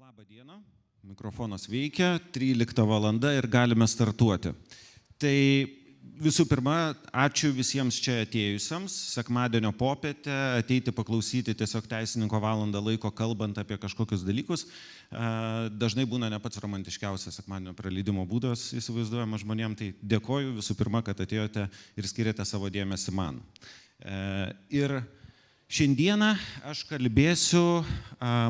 Labą dieną, mikrofonas veikia, 13 valanda ir galime startuoti. Tai visų pirma, ačiū visiems čia atėjusiems, sekmadienio popietę, ateiti paklausyti tiesiog teisininko valandą laiko kalbant apie kažkokius dalykus. Dažnai būna ne pats romantiškiausias sekmadienio praleidimo būdas įsivaizduojama žmonėms, tai dėkoju visų pirma, kad atėjote ir skiriate savo dėmesį man. Ir šiandieną aš kalbėsiu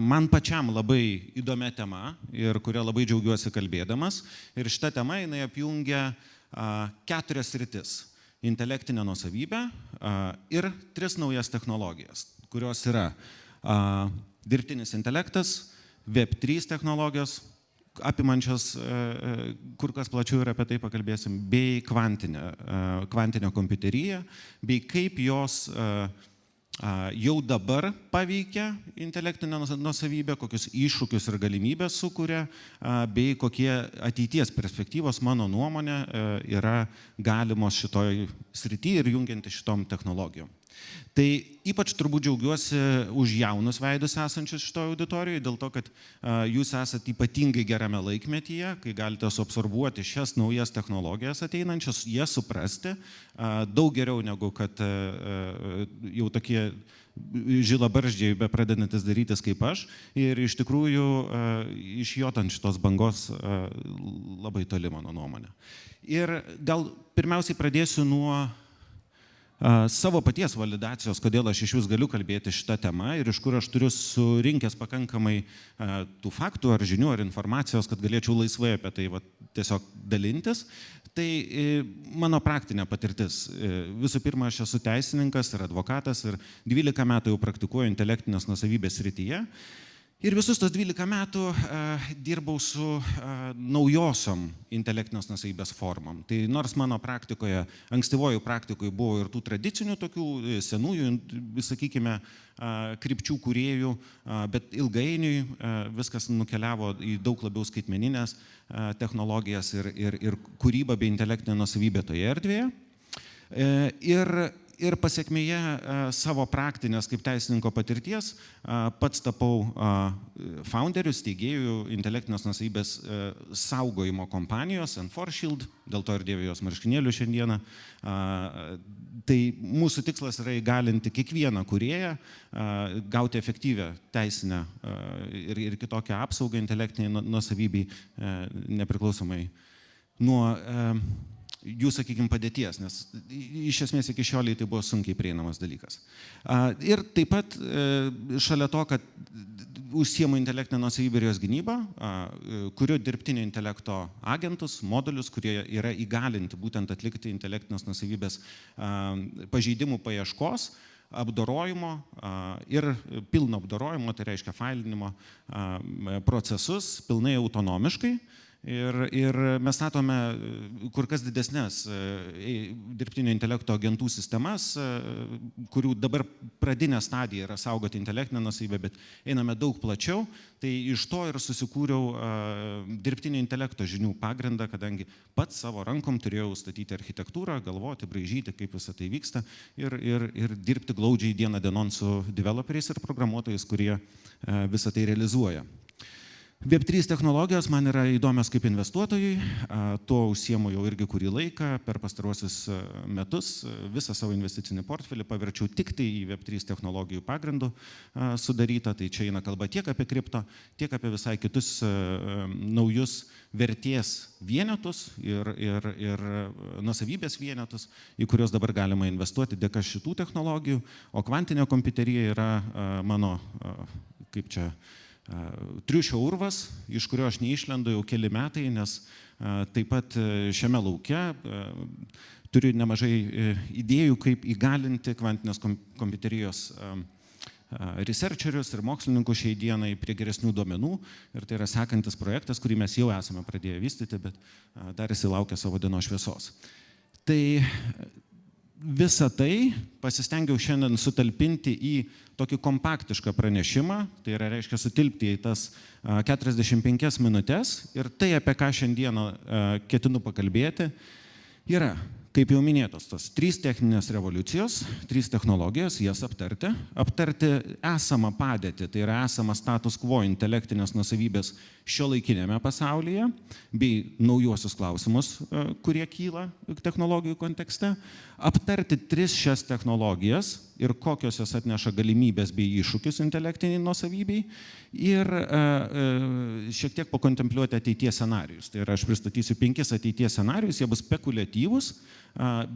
man pačiam labai įdomia tema ir kurią labai džiaugiuosi kalbėdamas. Ir šita tema jinai apjungia 4 sritis – intelektinę nuosavybę ir 3 naujas technologijas, kurios yra dirbtinis intelektas, Web3 technologijos, apimančios kur kas plačiau ir apie tai pakalbėsim, bei kvantinė kompiuterija, bei kaip jos jau dabar paveikia intelektinę nuosavybę, kokius iššūkius ir galimybės sukuria, bei kokie ateities perspektyvos, mano nuomonė, yra galimos šitoj srityje ir jungianti šitom technologijom. Tai ypač turbūt džiaugiuosi už jaunus veidus esančius šitoje auditorijoje, dėl to, kad jūs esate ypatingai gerame laikmetyje, kai galite suabsorbuoti šias naujas technologijas ateinančias, jas suprasti daug geriau negu kad jau tokie žilabarzdžiai bepradedantis darytis kaip aš ir iš tikrųjų išjot ant šitos bangos labai toli, mano nuomonė. Ir gal pirmiausiai pradėsiu nuo savo paties validacijos, kodėl aš iš vis galiu kalbėti šitą temą ir iš kur aš turiu surinkęs pakankamai tų faktų ar žinių ar informacijos, kad galėčiau laisvai apie tai tiesiog dalintis. Tai mano praktinė patirtis. Visų pirma, aš esu teisininkas ir advokatas ir 12 metų jau praktikuoju intelektinės nuosavybės srityje. Ir visus tos 12 metų dirbau su naujosiom intelektinės nuosavybės formom. Tai nors mano praktikoje, ankstyvojų praktikoje buvo ir tų tradicinių tokių senųjų, sakykime, krypčių kūrėjų, bet ilgainiui viskas nukeliavo į daug labiau skaitmeninės technologijas ir kūrybą bei intelektinę nuosavybę toje erdvėje. Ir pasiekmėje savo praktinės kaip teisininko patirties pats tapau founderiu, steigėjų intelektinės nuosavybės saugojimo kompanijos N4Shield, dėl to ir dėviu jos marškinėlių šiandieną. Tai mūsų tikslas yra įgalinti kiekvieną kūrėją, gauti efektyvią teisinę ir kitokią apsaugą intelektiniai nuosavybei, nepriklausomai nuo jų, sakykime, padėties, nes iš esmės iki šioliai tai buvo sunkiai prieinamas dalykas. Ir taip pat šalia to, kad užsiemu intelektinę nuosavybę ir jos gynybą, kuriu dirbtinio intelekto agentus, modulius, kurie yra įgalinti būtent atlikti intelektinės nuosavybės pažeidimų paieškos, apdorojimo ir pilno apdorojimo, tai reiškia failinimo procesus pilnai autonomiškai. Ir mes statome kur kas didesnės dirbtinio intelekto agentų sistemas, kurių dabar pradinė stadija yra saugoti intelektinę nuosavybę, bet einame daug plačiau. Tai iš to ir susikūriau dirbtinio intelekto žinių pagrindą, kadangi pats savo rankom turėjau statyti architektūrą, galvoti, braižyti, kaip visą tai vyksta ir dirbti glaudžiai dieną dienon su developeriais ir programuotojais, kurie visą tai realizuoja. Web3 technologijos man yra įdomios kaip investuotojai, tuo užsiemu jau irgi kurį laiką, per pastaruosius metus visą savo investicinį portfelį paverčiau tik tai į Web3 technologijų pagrindų sudarytą, tai čia eina kalba tiek apie kripto, tiek apie visai kitus naujus vertės vienetus ir nuosavybės vienetus, į kuriuos dabar galima investuoti dėka šitų technologijų, o kvantinė kompiuterija yra mano, kaip čia, triušio urvas, iš kurio aš neišlendu jau keli metai, nes taip pat šiame lauke turiu nemažai idėjų, kaip įgalinti kvantinės kompiuterijos researcherius ir mokslininkus šiai dienai prie geresnių duomenų. Ir tai yra sekantis projektas, kurį mes jau esame pradėję vystyti, bet dar jis laukia savo dienos šviesos. Tai visą tai pasistengiau šiandien sutalpinti į tokį kompaktišką pranešimą, tai yra reiškia sutilpti į tas 45 minutės ir tai, apie ką šiandieną ketinu pakalbėti, yra Kaip jau minėtos, tos 3 techninės revoliucijos, 3 technologijos, jas aptarti esamą padėtį, tai yra esamą status quo intelektinės nuosavybės šiuolaikiniame pasaulyje, bei naujuosius klausimus, kurie kyla technologijų kontekste, aptarti 3 šias technologijas ir kokios jos atneša galimybės bei iššūkius intelektiniai nuosavybei ir šiek tiek pakontempliuoti ateities scenarijus. Tai yra, aš pristatysiu 5 ateities scenarijus, jie bus spekuliatyvūs,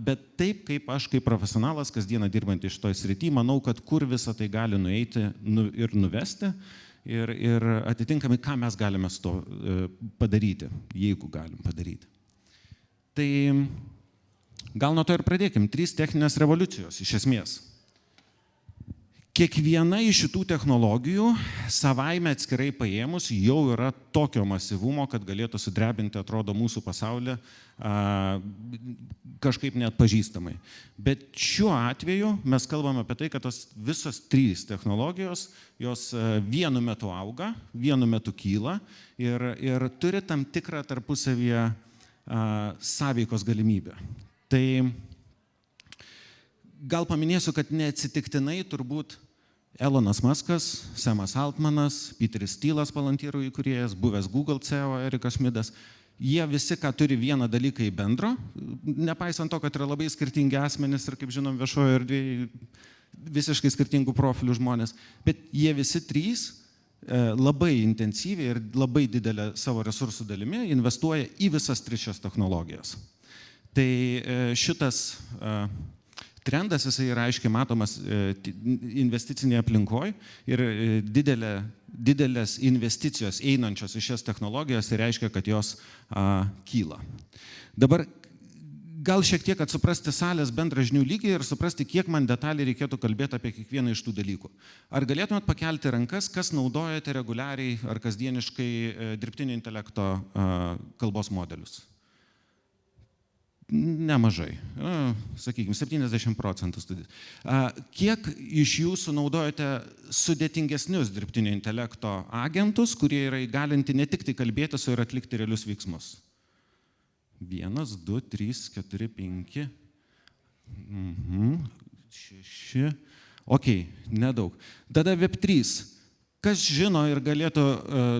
bet taip, kaip aš kaip profesionalas, kasdieną dirbantį šitoj srity, manau, kad kur visą tai gali nueiti ir nuvesti ir atitinkamai, ką mes galime su to padaryti, jeigu galim padaryti. Tai gal nuo to ir pradėkim. 3 techninės revoliucijos iš esmės. Kiekviena iš šitų technologijų savaime atskirai paėmus jau yra tokio masyvumo, kad galėtų sudrebinti, atrodo, mūsų pasaulį kažkaip neatpažįstamai. Bet šiuo atveju mes kalbame apie tai, kad tos visos 3 technologijos, jos vienu metu auga, vienu metu kyla ir turi tam tikrą tarpusavyje sąveikos galimybę. Tai gal paminėsiu, kad neatsitiktinai turbūt Elonas Muskas, Samas Altmanas, Peteris Thilas, Palantirų įkūrėjas, buvęs Google CEO Erikas Schmidas, jie visi, ką turi vieną dalyką į bendro, nepaisant to, kad yra labai skirtingi asmenys ir, kaip žinom, viešojo erdvėje visiškai skirtingų profilių žmonės, bet jie visi 3 labai intensyviai ir labai didelę savo resursų dalimi investuoja į visas 3 šias technologijas. Tai šitas trendas, jisai yra aiškiai matomas investicinėje aplinkoje ir didelės investicijos einančios į šias technologijas tai reiškia, kad jos kyla. Dabar gal šiek tiek, kad suprasti salės bendrą žinių lygį ir suprasti, kiek man detaliai reikėtų kalbėti apie kiekvieną iš tų dalykų. Ar galėtumėt pakelti rankas, kas naudojate reguliariai ar kasdieniškai dirbtinio intelekto kalbos modelius? Nemažai, sakykime, 70% studijų. Kiek iš jūsų naudojate sudėtingesnius dirbtinio intelekto agentus, kurie yra įgalinti ne tik tai kalbėti su ir atlikti realius veiksmus? 1, 2, 3, 4, 5, 6, ok, nedaug. Tada Web3. Kas žino ir galėtų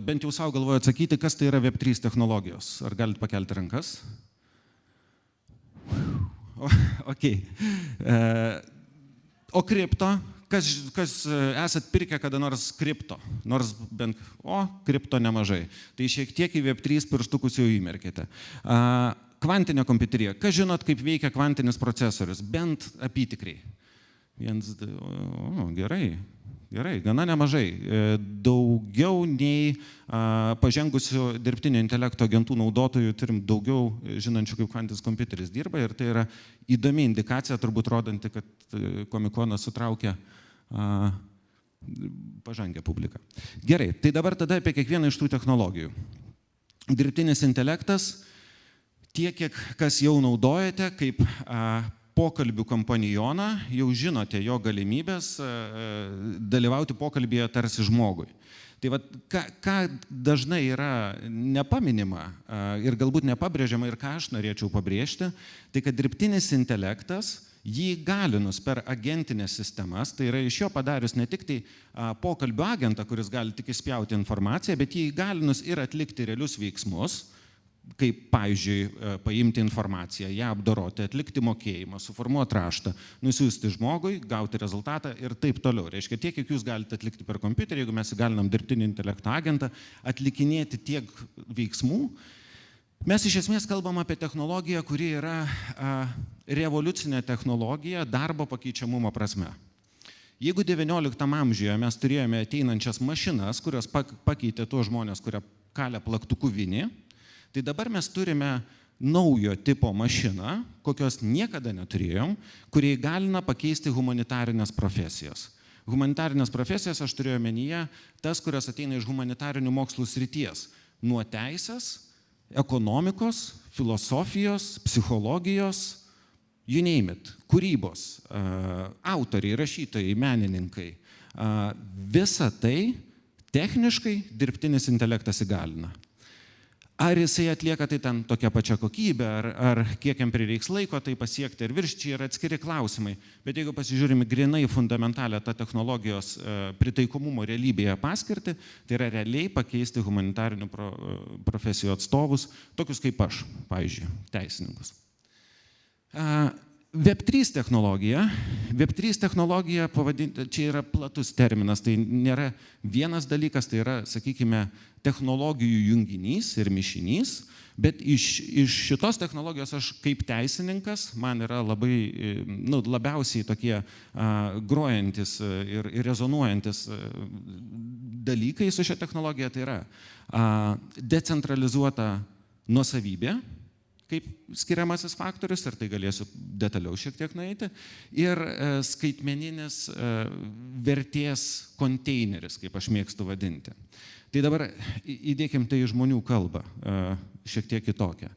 bent jau savo galvoje atsakyti, kas tai yra Web3 technologijos? Ar galite pakelti rankas? Ok. O kripto? Kas esat pirkę kada nors kripto? Nors bent, kripto nemažai. Tai šiek tiek į Web3 pirštukus jau įmerkite. Kvantinė kompiuterija. Kas žinot, kaip veikia kvantinis procesorius? Bent apytikriai. 1, 2, gerai. Gerai, gana nemažai. Daugiau nei pažengusių dirbtinio intelekto agentų naudotojų turim daugiau žinančių, kaip kvantinis kompiuteris dirba ir tai yra įdomi indikacija, turbūt rodanti, kad Komikonas sutraukia pažangę publiką. Gerai, tai dabar tada apie kiekvieną iš tų technologijų. Dirbtinis intelektas, tiek, kiek kas jau naudojate, kaip pokalbių kompanioną, jau žinote jo galimybės dalyvauti pokalbėje tarsi žmogui. Tai vat, ką dažnai yra nepaminima ir galbūt nepabrėžiama ir ką aš norėčiau pabrėžti, tai kad dirbtinis intelektas jį įgalinus per agentinės sistemas, tai yra iš jo padarius ne tik tai pokalbių agentą, kuris gali tik įspjauti informaciją, bet jį įgalinus ir atlikti realius veiksmus, kaip, pavyzdžiui, paimti informaciją, ją apdoroti, atlikti mokėjimą, suformuoti raštą, nusiųsti žmogui, gauti rezultatą ir taip toliau. Reiškia, tiek, kiek jūs galite atlikti per kompiuterį, jeigu mes įgalinam dirbtinį intelekto agentą, atlikinėti tiek veiksmų. Mes iš esmės kalbam apie technologiją, kuri yra revoliucinė technologija darbo pakeičiamumo prasme. Jeigu XIX amžiuje mes turėjome ateinančias mašinas, kurios pakeitė tuos žmonės, kurie kalė plaktuku vinį, tai dabar mes turime naujo tipo mašiną, kokios niekada neturėjom, kurie įgalina pakeisti humanitarinės profesijas. Humanitarinės profesijas aš turėjau omenyje tas, kurios ateina iš humanitarinių mokslų srities. Nuo teisės, ekonomikos, filosofijos, psichologijos, you name it, kūrybos, autoriai, rašytojai, menininkai. Visa tai techniškai dirbtinis intelektas įgalina. Ar jisai atlieka tai ten tokia pačia kokybė, ar kiek jam prireiks laiko tai pasiekti ir viršyti, yra atskiri klausimai. Bet jeigu pasižiūrime grinai fundamentalią tą technologijos pritaikomumo realybėje paskirtį, tai yra realiai pakeisti humanitarinių profesijų atstovus, tokius kaip aš, pavyzdžiui, teisininkus. Web3 technologija, čia yra platus terminas, tai nėra vienas dalykas, tai yra, sakykime, technologijų junginys ir mišinys, bet iš šitos technologijos aš kaip teisininkas, man yra labiausiai tokie grojantis ir rezonuojantis dalykai su šia technologija, tai yra decentralizuota nuosavybė, kaip skiriamasis faktorius, ir tai galėsiu detaliau šiek tiek nueiti, ir skaitmeninis vertės konteineris, kaip aš mėgstu vadinti. Tai dabar įdėkim tai į žmonių kalbą, šiek tiek kitokią.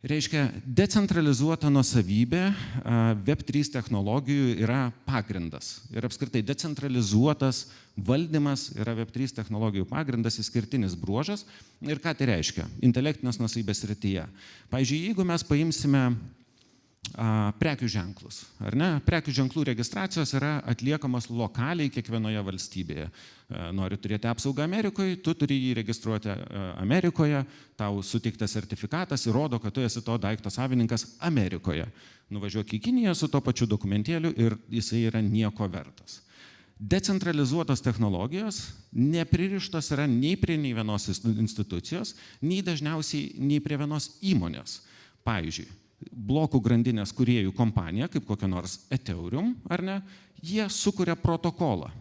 Reiškia, decentralizuota nuosavybė Web3 technologijų yra pagrindas. Ir apskritai decentralizuotas valdymas yra Web3 technologijų pagrindas, išskirtinis bruožas. Ir ką tai reiškia? Intelektinės nuosavybės srityje. Pavyzdžiui, jeigu mes paimsime prekių ženklus, ar ne? Prekių ženklų registracijos yra atliekamos lokaliai kiekvienoje valstybėje. Nori turėti apsaugą Amerikoje, tu turi jį registruoti Amerikoje, tau suteiktas sertifikatas įrodo, kad tu esi to daikto savininkas Amerikoje. Nuvažiuok į Kiniją su to pačiu dokumentėliu ir jisai yra nieko vertas. Decentralizuotos technologijos nepririštos yra nei prie nei vienos institucijos, nei dažniausiai nei prie vienos įmonės. Pavyzdžiui, blokų grandinės kūrėjų kompanija, kaip kokia nors Ethereum, ar ne, jie sukuria protokolą.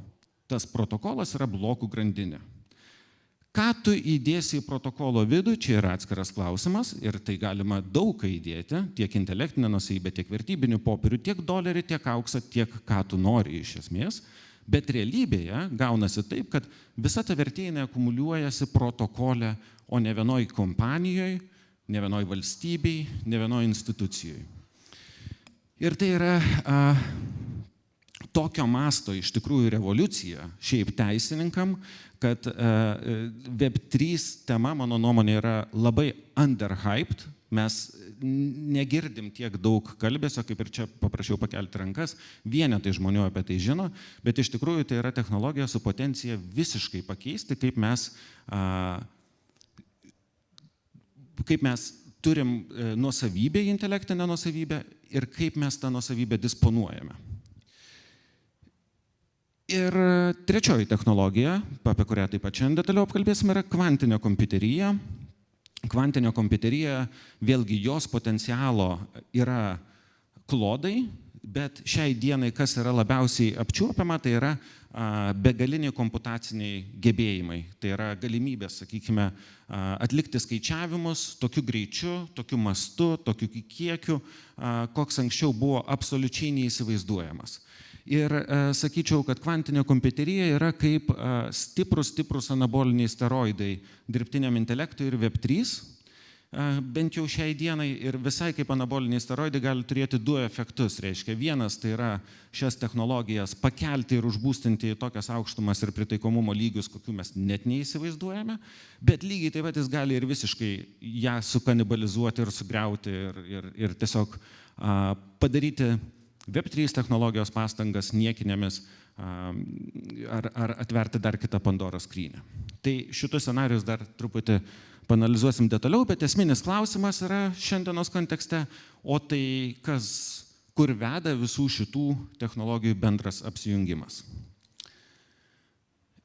Tas protokolas yra blokų grandinė. Ką tu įdėsi į protokolo vidų, čia yra atskiras klausimas ir tai galima daug ką įdėti, tiek intelektinę nuosavybę, tiek vertybinių popierių, tiek dolerį, tiek auksą, tiek ką tu nori iš esmės. Bet realybėje gaunasi taip, kad visa ta vertė neakumuliuojasi protokole, o ne vienoj kompanijoje, ne vienoj valstybei, ne vienoj institucijoje. Ir tai yra tokio masto iš tikrųjų revoliucija šiaip teisininkam, kad Web3 tema, mano nuomonė, yra labai underhyped. Mes negirdim tiek daug kalbėsio, kaip ir čia paprašiau pakelti rankas, vienetai žmonių apie tai žino, bet iš tikrųjų tai yra technologija su potencija visiškai pakeisti, kaip mes turim nuosavybę, intelektinę nuosavybę ir kaip mes tą nuosavybę disponuojame. Ir trečioji technologija, apie kurią taip pat šiandien detaliau apkalbėsime, yra kvantinė kompiuterija. Kvantinė kompiuterija, vėlgi jos potencialo yra klodai, bet šiai dienai, kas yra labiausiai apčiuopiama, tai yra begaliniai komputaciniai gebėjimai. Tai yra galimybės, sakykime, atlikti skaičiavimus tokiu greičiu, tokiu mastu, tokiu kiekiu, koks anksčiau buvo absoliučiai neįsivaizduojamas. Ir sakyčiau, kad kvantinė kompiuterija yra kaip stiprus anaboliniai steroidai dirbtiniam intelektui ir Web3, bent jau šiai dienai, ir visai kaip anaboliniai steroidai gali turėti du efektus. Reiškia, vienas tai yra šias technologijas pakelti ir užbūstinti į tokias aukštumas ir pritaikomumo lygius, kokių mes net neįsivaizduojame, bet lygiai taip pat jis gali ir visiškai ją sukanibalizuoti ir sugriauti ir tiesiog padaryti Web3 technologijos pastangas niekinėmis ar atverti dar kitą Pandoros skrynią. Tai šitus scenarius dar truputį panalizuosim detaliau, bet esminis klausimas yra šiandienos kontekste, o tai kur veda visų šitų technologijų bendras apsijungimas.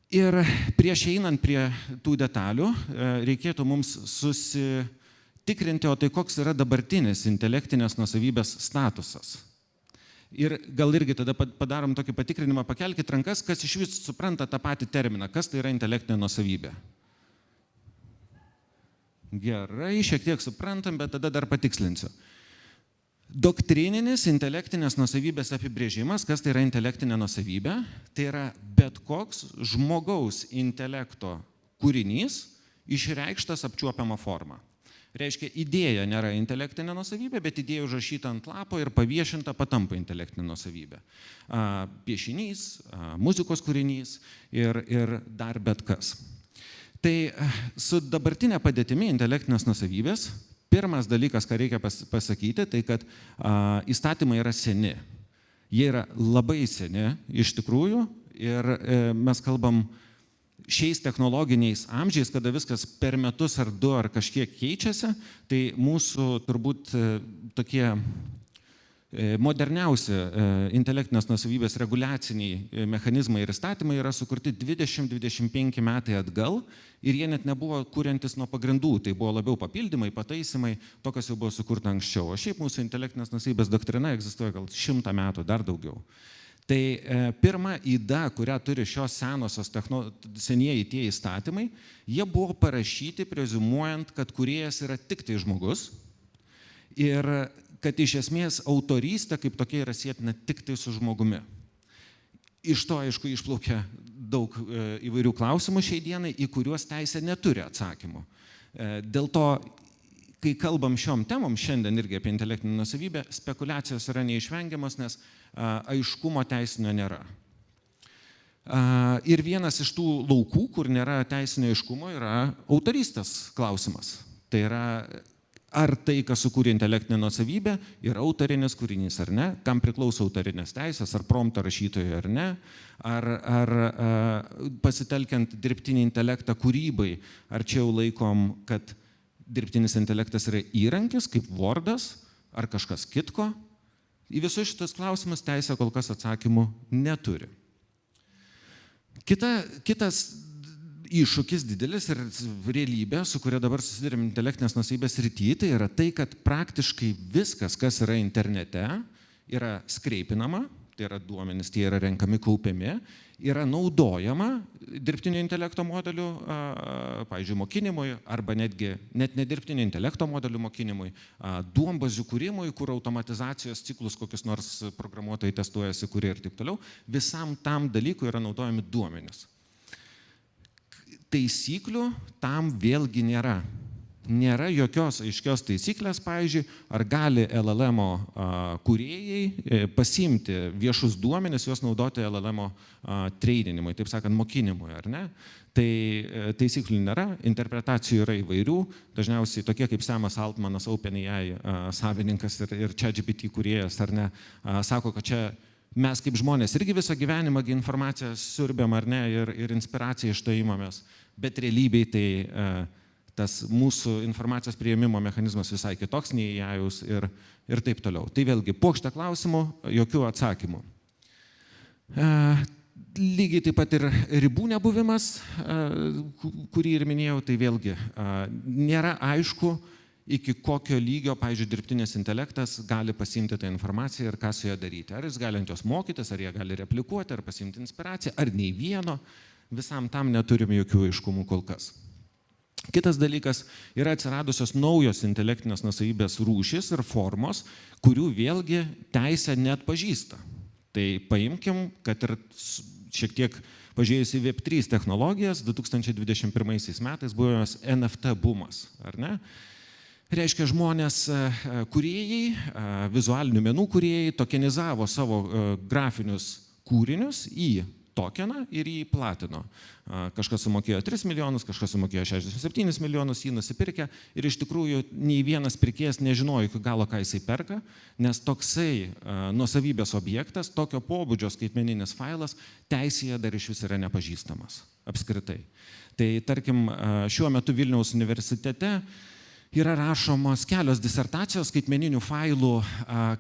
Ir prieš einant prie tų detalių, reikėtų mums susitikrinti, o tai koks yra dabartinis intelektinės nuosavybės statusas. Ir gal irgi tada padarom tokį patikrinimą, pakelkite rankas, kas iš vis supranta tą patį terminą, kas tai yra intelektinė nuosavybė. Gerai, šiek tiek suprantam, bet tada dar patikslinsiu. Doktrininis intelektinės nuosavybės apibrėžimas, kas tai yra intelektinė nuosavybė, tai yra bet koks žmogaus intelekto kūrinys išreikštas apčiuopiama forma. Reiškia, idėja nėra intelektinė nuosavybė, bet idėja užrašyta ant lapo ir paviešinta patampa intelektinė nuosavybė. Piešinys, muzikos kūrinys ir dar bet kas. Tai su dabartinė padėtimi intelektinės nuosavybės, pirmas dalykas, ką reikia pasakyti, tai kad įstatymai yra seni. Jie yra labai seni iš tikrųjų ir mes kalbam šiais technologiniais amžiais, kada viskas per metus ar du ar kažkiek keičiasi, tai mūsų turbūt tokie moderniausi intelektinės nuosavybės reguliaciniai mechanizmai ir įstatymai yra sukurti 20-25 metai atgal ir jie net nebuvo kuriantis nuo pagrindų, tai buvo labiau papildymai, pataisimai, to, kas jau buvo sukurta anksčiau. O šiaip mūsų intelektinės nuosavybės doktrina egzistuoja gal 100 metų, dar daugiau. Tai pirma yda, kurią turi šios senosios senieji tie įstatymai, jie buvo parašyti preziumuojant, kad kūrėjas yra tik tai žmogus ir kad iš esmės autorystė kaip tokia yra sietina tik tai su žmogumi. Iš to, aišku, išplaukia daug įvairių klausimų šiai dienai, į kuriuos teisė neturi atsakymų. Dėl to, kai kalbam šiom temom šiandien irgi apie intelektinę nuosavybę, spekulacijos yra neišvengiamos, nes aiškumo teisinio nėra. Ir vienas iš tų laukų, kur nėra teisinio aiškumo, yra autorystės klausimas. Tai yra, ar tai, kas sukūrė intelektinę nuosavybę, yra autorinis kūrinys ar ne, kam priklauso autorinės teisės, ar prompto rašytojui ar ne, ar pasitelkiant dirbtinį intelektą kūrybai, ar čia jau laikom, kad dirbtinis intelektas yra įrankis, kaip Wordas, ar kažkas kitko. Į visus šitus klausimus teisė kol kas atsakymų neturi. Kitas iššūkis didelis ir realybė, su kuria dabar susidurėm intelektinės nuosavybės srity, tai yra tai, kad praktiškai viskas, kas yra internete, yra skreipinama, tai yra duomenys, tie yra renkami, kaupiami, yra naudojama dirbtinio intelekto modelių, pavyzdžiui, mokinimui, arba net nedirbtinio intelekto modelių mokinimui, duombazių kūrimui, kur automatizacijos ciklus kokius nors programuotojai testuojasi, kurie ir taip toliau. Visam tam dalykui yra naudojami duomenys. Taisyklių tam vėlgi nėra. Nėra jokios aiškios taisyklės, pavyzdžiui, ar gali LLM-o kūrėjai pasiimti viešus duomenis, juos naudoti LLM-o traininimui, taip sakant, mokinimui, ar ne? Tai taisyklių nėra, interpretacijų yra įvairių, dažniausiai tokie kaip Samas Altmanas, OpenAI savininkas ir ChatGPT kūrėjas, ar ne, sako, kad čia mes kaip žmonės irgi visą gyvenimą informaciją siurbėm, ar ne, ir inspiraciją iš to imamės, bet realybėj tai tas mūsų informacijos priėmimo mechanizmas visai kitoks nei JAIaus ir taip toliau. Tai vėlgi, puokštė klausimų, jokių atsakymų. Lygiai taip pat ir ribų nebuvimas, kurį ir minėjau, tai vėlgi nėra aišku, iki kokio lygio, pavyzdžiui, dirbtinis intelektas gali pasiimti tą informaciją ir ką su ją daryti. Ar jis gali ant jos mokytis, ar jie gali replikuoti, ar pasiimti inspiraciją, ar nei vieno. Visam tam neturime jokių aiškumų kol kas. Kitas dalykas, yra atsiradusios naujos intelektinės nuosavybės rūšys ir formos, kurių vėlgi teisė neatpažįsta. Tai paimkim, kad ir šiek tiek pažiūrėjus į Web3 technologijas, 2021 metais buvo NFT bumas, ar ne? Reiškia, žmonės kūrėjai, vizualinių menų kūrėjai tokenizavo savo grafinius kūrinius į tokeną ir jį platino. Kažkas sumokėjo 3 milijonus, kažkas sumokėjo 67 milijonus, jį nusipirkė ir iš tikrųjų nei vienas pirkėjas nežinojo iki galo, ką jisai perka, nes toksai nuosavybės objektas, tokio pobūdžio skaitmeninis failas teisėje dar iš vis yra nepažįstamas apskritai. Tai tarkim, šiuo metu Vilniaus universitete yra rašomos kelios disertacijos skaitmeninių failų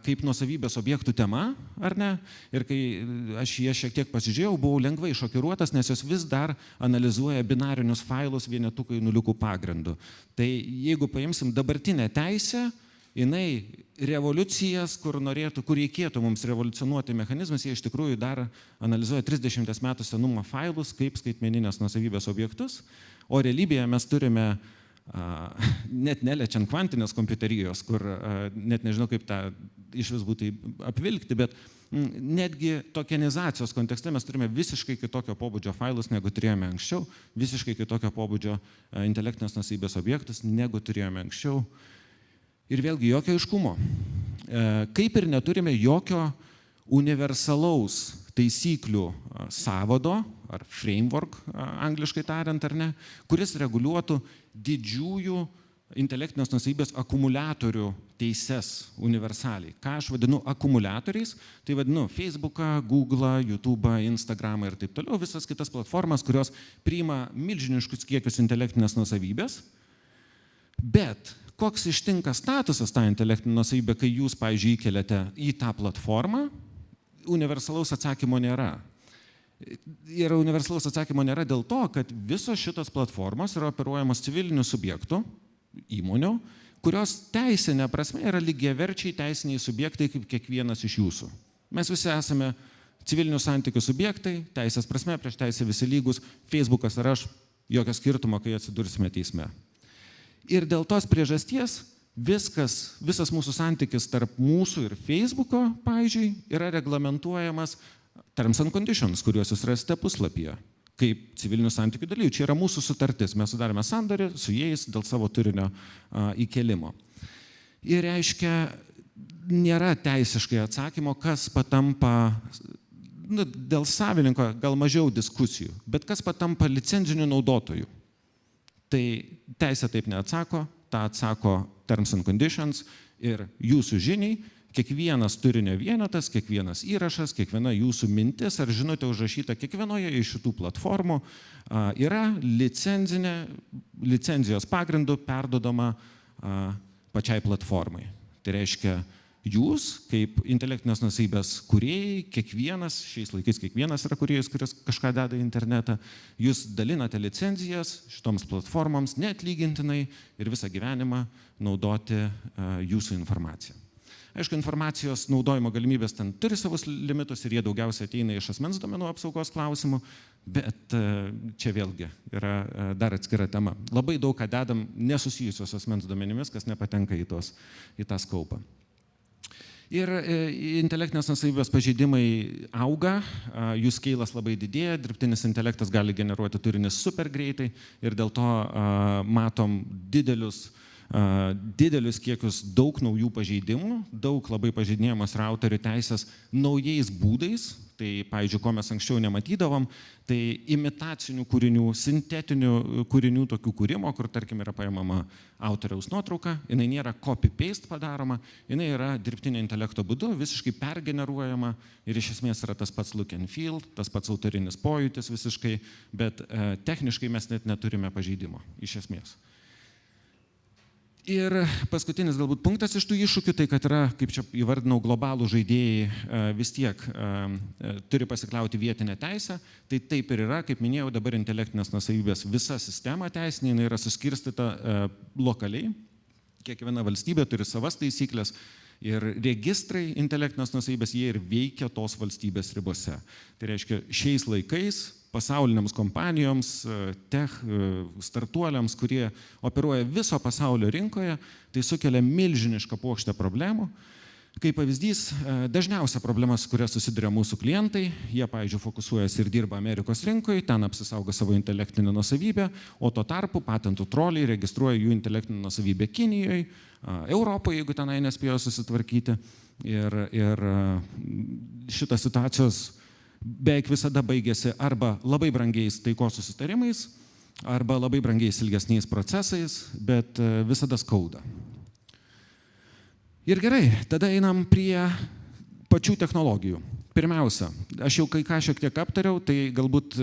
kaip nuosavybės objektų tema, ar ne? Ir kai aš jas šiek tiek pasižiūrėjau, buvau lengvai šokiruotas, nes jos vis dar analizuoja binarinius failus vienetukų į nuliukų pagrindų. Tai jeigu paimsim dabartinę teisę, jinai revoliucijas, kur reikėtų mums revoliucionuoti mechanizmus, jie iš tikrųjų dar analizuoja 30 metų senumo failus kaip skaitmeninės nuosavybės objektus, o realybėje mes turime net neliečiant kvantinės kompiuterijos, kur net nežinau, kaip tą iš vis būtų apvilkti, bet netgi tokenizacijos kontekste mes turime visiškai kitokio pobūdžio failus, negu turėjome anksčiau, visiškai kitokio pobūdžio intelektinės nuosavybės objektus, negu turėjome anksčiau. Ir vėlgi jokio aiškumo. Kaip ir neturime jokio universalaus taisyklių sąvado, ar framework, angliškai tariant, ar ne, kuris reguliuotų didžiųjų intelektinės nuosavybės akumuliatorių teises universaliai. Ką aš vadinu akumuliatoriais, tai vadinu Facebooką, Google'ą, YouTube'ą, Instagramą ir taip toliau, visas kitas platformas, kurios priima milžiniškus kiekius intelektinės nuosavybės. Bet koks ištinka statusas tą intelektinę nuosavybę, kai jūs, pavyzdžiui, įkeliate į tą platformą, universalaus atsakymo nėra. Ir universalaus atsakymo nėra dėl to, kad visos šitos platformos yra operuojamos civilinių subjektų, įmonių, kurios teisinė prasme yra lygiaverčiai teisiniai subjektai kaip kiekvienas iš jūsų. Mes visi esame civilinių santykių subjektai, teisės prasme, prieš teisę visi lygus, Facebookas ar aš, jokio skirtumo, kai atsidursime teisme. Ir dėl tos priežasties visas mūsų santykis tarp mūsų ir Facebooko, pavyzdžiui, yra reglamentuojamas terms and conditions, kuriuos jūs rasite puslapyje, kaip civilinių santykių dalyvių. Čia yra mūsų sutartis, mes sudarėme sandorį su jais dėl savo turinio įkelimo. Ir reiškia, nėra teisiškai atsakymo, kas patampa, dėl savininko gal mažiau diskusijų, bet kas patampa licenzinių naudotojų. Tai teisė taip neatsako, tą atsako terms and conditions ir jūsų žiniai, kiekvienas turinio vienetas, kiekvienas įrašas, kiekviena jūsų mintis ar žinutė užrašyta kiekvienoje iš šitų platformų yra licenzijos pagrindu perduodama pačiai platformai. Tai reiškia, jūs, kaip intelektinės nuosavybės kūrėjai, kiekvienas, šiais laikais kiekvienas yra kūrėjas, kuris kažką deda į internetą, jūs dalinate licenzijas šitoms platformoms neatlygintinai ir visą gyvenimą naudoti jūsų informaciją. Aišku, informacijos naudojimo galimybės ten turi savus limitus ir jie daugiausiai ateina iš asmens duomenų apsaugos klausimų, bet čia vėlgi yra dar atskira tema. Labai daug ką dedam nesusijusios asmens duomenimis, kas nepatenka į tą skaupą. Ir intelektinės nuosavybės pažeidimai auga, jų skeilas labai didėja, dirbtinis intelektas gali generuoti turinį super greitai ir dėl to matom didelius kiekius daug naujų pažeidimų, daug labai pažeidinėjamas yra autorių teisės naujais būdais, tai, pavyzdžiui, ko mes anksčiau nematydavom, tai imitacinių kūrinių, sintetinių kūrinių tokių kūrimo, kur, tarkim, yra paimama autoriaus nuotrauka, jinai nėra copy-paste padaroma, jinai yra dirbtinio intelekto būdu, visiškai pergeneruojama ir iš esmės yra tas pats look and feel, tas pats autorinis pojūtis visiškai, bet techniškai mes net neturime pažeidimo, iš esmės. Ir paskutinis galbūt punktas iš tų iššūkių, tai kad yra, kaip čia įvardinau, globalų žaidėjai vis tiek turi pasikliauti vietinę teisę, tai taip ir yra, kaip minėjau, dabar intelektinės nuosavybės visa sistema teisinė, jinai yra suskirstyta lokaliai, kiekviena valstybė turi savas taisyklės ir registrai intelektinės nuosavybės, jie ir veikia tos valstybės ribose. Tai reiškia, šiais laikais pasauliniams kompanijoms, tech startuoliams, kurie operuoja viso pasaulio rinkoje, tai sukelia milžinišką puokštę problemų. Kaip pavyzdys, dažniausia problema, su kuria susiduria mūsų klientai, jie, pavyzdžiui, fokusuojasi ir dirba Amerikos rinkoje, ten apsisaugo savo intelektinę nuosavybę, o tuo tarpu patentų troliai registruoja jų intelektinę nuosavybę Kinijoje, Europoje, jeigu tenai nespėjo susitvarkyti. Ir šitas situacijos beveik visada baigėsi arba labai brangiais taikos susitarimais, arba labai brangiais ilgesniais procesais, bet visada skauda. Ir gerai, tada einam prie pačių technologijų. Pirmiausia, aš jau kai ką šiek tiek aptariau, tai galbūt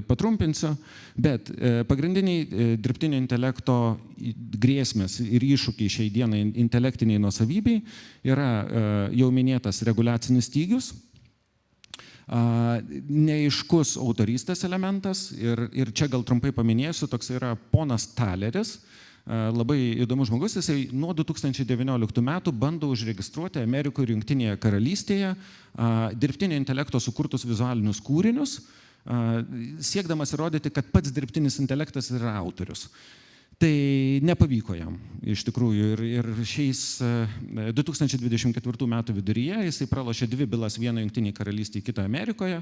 patrumpinsiu, bet pagrindiniai dirbtinio intelekto grėsmės ir iššūkiai šiai dienai intelektiniai nuosavybei yra jau minėtas reguliacinis stygius, neaiškus autorystės elementas ir čia gal trumpai paminėsiu, toks yra ponas Taleris, labai įdomus žmogus, jisai nuo 2019 metų bando užregistruoti Amerikoje ir Jungtinėje karalystėje dirbtinio intelekto sukurtus vizualinius kūrinius, siekdamas įrodyti, kad pats dirbtinis intelektas yra autorius. Tai nepavyko jam, iš tikrųjų, ir šiais 2024 metų viduryje jisai pralošė 2 bylas, vieną Jungtinėje karalystėje, kitą Amerikoje,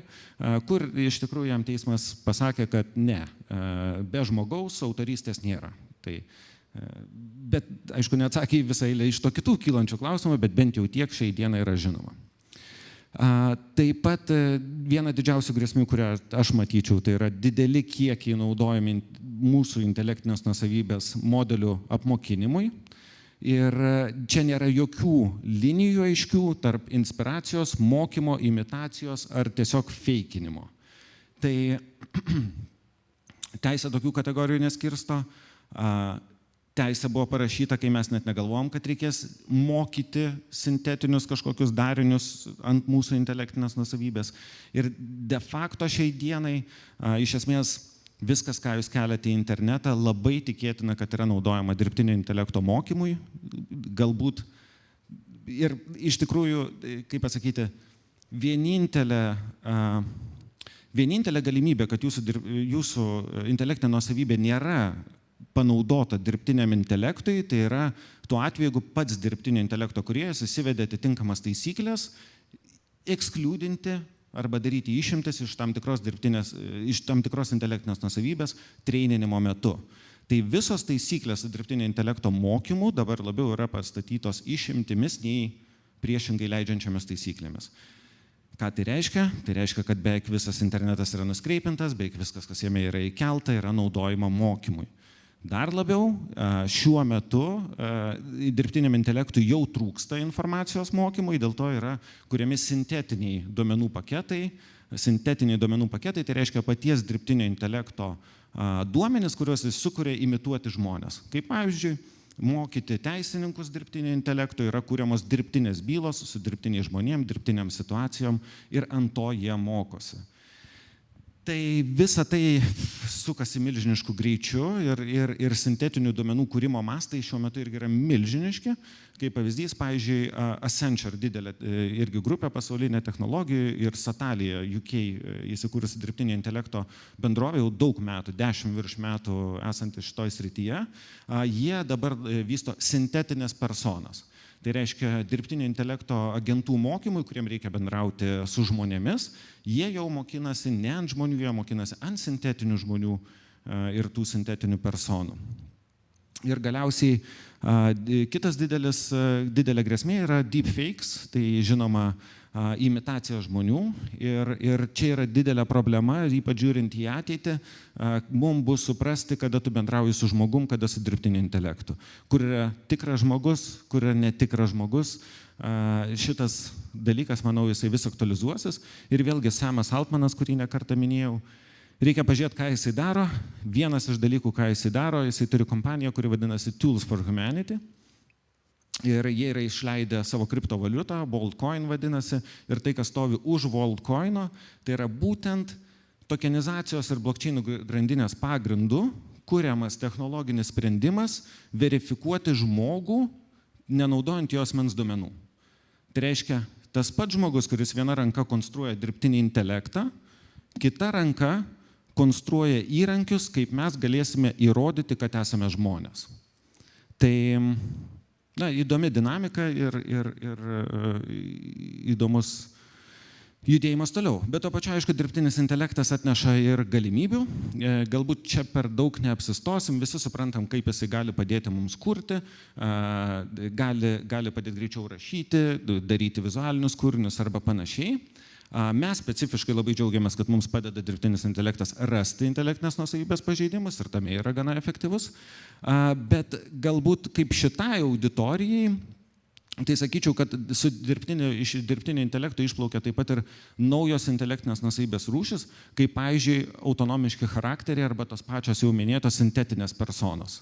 kur iš tikrųjų jam teismas pasakė, kad ne, be žmogaus autorystės nėra. Bet, aišku, neatsakė į visą eilę iš to kitų kylančių klausimų, bet bent jau tiek šiai dienai yra žinoma. Taip pat viena didžiausių grėsmių, kurią aš matyčiau, tai yra dideli kiekiai naudojami mūsų intelektinės nuosavybės modelių apmokinimui. Ir čia nėra jokių linijų aiškių tarp inspiracijos, mokymo, imitacijos ar tiesiog feikinimo. Tai teisė tokių kategorijų neskirsto. Teisė buvo parašyta, kai mes net negalvojom, kad reikės mokyti sintetinius kažkokius darinius ant mūsų intelektinės nuosavybės. Ir de facto šiai dienai iš esmės viskas, ką jūs keliate į internetą, labai tikėtina, kad yra naudojama dirbtinio intelekto mokymui. Galbūt ir iš tikrųjų, kaip pasakyti, vienintelė galimybė, kad jūsų intelektinė nuosavybė nėra panaudota dirbtiniam intelektui, tai yra tuo atveju, jeigu pats dirbtinio intelekto kūrėjas įsivedė atitinkamas taisyklės, ekskliudinti arba daryti išimtis iš tam tikros intelektinės nuosavybės treininimo metu. Tai visos taisyklės su dirbtinio intelekto mokymu dabar labiau yra pastatytos išimtimis nei priešingai leidžiančiomis taisyklėmis. Ką tai reiškia? Tai reiškia, kad beveik visas internetas yra nuskreipintas, beveik viskas, kas jame yra įkelta, yra naudojama mokymui. Dar labiau, šiuo metu dirbtiniam intelektui jau trūksta informacijos mokymui, dėl to yra kuriami sintetiniai duomenų paketai. Sintetiniai duomenų paketai tai reiškia paties dirbtinio intelekto duomenis, kuriuos jis sukuria imituoti žmonės. Kaip pavyzdžiui, mokyti teisininkus dirbtinio intelekto yra kuriamos dirbtinės bylos su dirbtiniais žmonėm, dirbtiniam situacijom ir ant to jie mokosi. Tai visa tai sukasi milžinišku greičiu ir sintetinių duomenų kūrimo mastai šiuo metu irgi yra milžiniški. Kaip pavyzdys, pavyzdžiui, Accenture didelė irgi grupė pasaulinė technologijų ir Satalija UK įsikūrusi dirbtinio intelekto bendrovė jau daug metų, 10 virš metų esanti šitoj srityje. Jie dabar vysto sintetinės personas. Tai reiškia dirbtinio intelekto agentų mokymui, kuriem reikia bendrauti su žmonėmis, jie jau mokinasi ne ant žmonių, jie mokinasi ant sintetinių žmonių ir tų sintetinių personų. Ir galiausiai kitas didelė grėsmė yra deepfakes, tai žinoma imitacija žmonių ir čia yra didelė problema, ypač žiūrint į ateitį, mums bus suprasti, kada tu bendrauji su žmogum, kada su dirbtiniu intelektu. Kur yra tikras žmogus, kur yra netikras žmogus, šitas dalykas, manau, jisai vis aktualizuosis. Ir vėlgi Samas Altmanas, kurį nekartą minėjau, reikia pažiūrėti, ką jisai daro. Vienas iš dalykų, ką jisai daro, jisai turi kompaniją, kuri vadinasi Tools for Humanity. Ir jie yra išleidę savo kriptovaliutą, WorldCoin vadinasi, ir tai, kas stovi už WorldCoino, tai yra būtent tokenizacijos ir blokčeinų grandinės pagrindų kuriamas technologinis sprendimas verifikuoti žmogų, nenaudojant jo asmens duomenų. Tai reiškia, tas pats žmogus, kuris viena ranka konstruoja dirbtinį intelektą, kita ranka konstruoja įrankius, kaip mes galėsime įrodyti, kad esame žmonės. Tai įdomi dinamika ir įdomus judėjimas toliau. Bet to pačiu, aišku, dirbtinis intelektas atneša ir galimybių. Galbūt čia per daug neapsistosim, visi suprantam, kaip jisai gali padėti mums kurti, gali padėti greičiau rašyti, daryti vizualinius kūrinius arba panašiai. Mes specifiškai labai džiaugiamės, kad mums padeda dirbtinis intelektas rasti intelektinės nuosavybės pažeidimus ir tame yra gana efektyvus. Bet galbūt kaip šitai auditorijai, tai sakyčiau, kad iš dirbtinio intelekto išplaukia taip pat ir naujos intelektinės nuosavybės rūšis, kaip, pavyzdžiui, autonomiški charakteriai arba tos pačios jau minėtos sintetinės personos.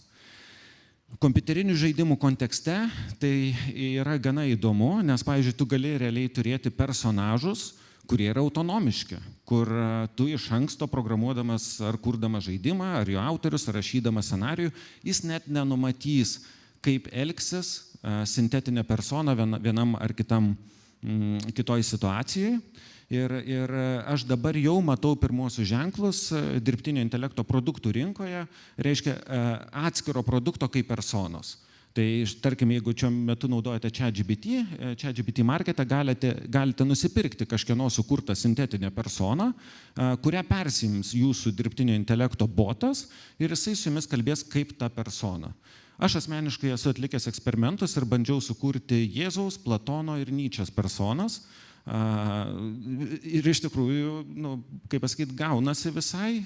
Kompiuterinių žaidimų kontekste tai yra gana įdomu, nes, pavyzdžiui, tu gali realiai turėti personažus, kurie yra autonomiški, kur tu iš anksto programuodamas ar kurdamas žaidimą, ar jo autorius, ar rašydamas scenarijų, jis net nenumatys, kaip elgsis sintetinė persona vienam ar kitoj situacijai. Ir aš dabar jau matau pirmuosius ženklus dirbtinio intelekto produktų rinkoje, reiškia atskiro produkto kaip personos. Tai, tarkim, jeigu čia metu naudojate ChatGPT markete, galite nusipirkti kažkieno sukurtą sintetinę personą, kurią persiims jūsų dirbtinio intelekto botas ir jisai su jumis kalbės kaip ta persona. Aš asmeniškai esu atlikęs eksperimentus ir bandžiau sukurti Jėzaus, Platono ir Nyčės personas, Ir iš tikrųjų, kaip pasakyti, gaunasi visai,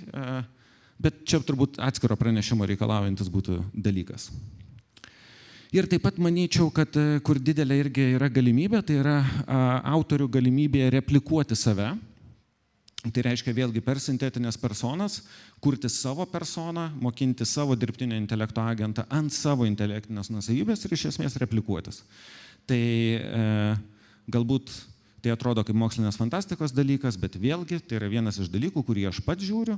bet čia turbūt atskiro pranešimo reikalaujantis būtų dalykas. Ir taip pat manyčiau, kad kur didelė irgi yra galimybė, tai yra autorių galimybė replikuoti save. Tai reiškia vėlgi per sintetinės personas, kurti savo personą, mokinti savo dirbtinio intelekto agentą ant savo intelektinės nuosavybės ir iš esmės replikuotis. Tai galbūt tai atrodo kaip mokslinės fantastikos dalykas, bet vėlgi tai yra vienas iš dalykų, kurį aš pats žiūriu,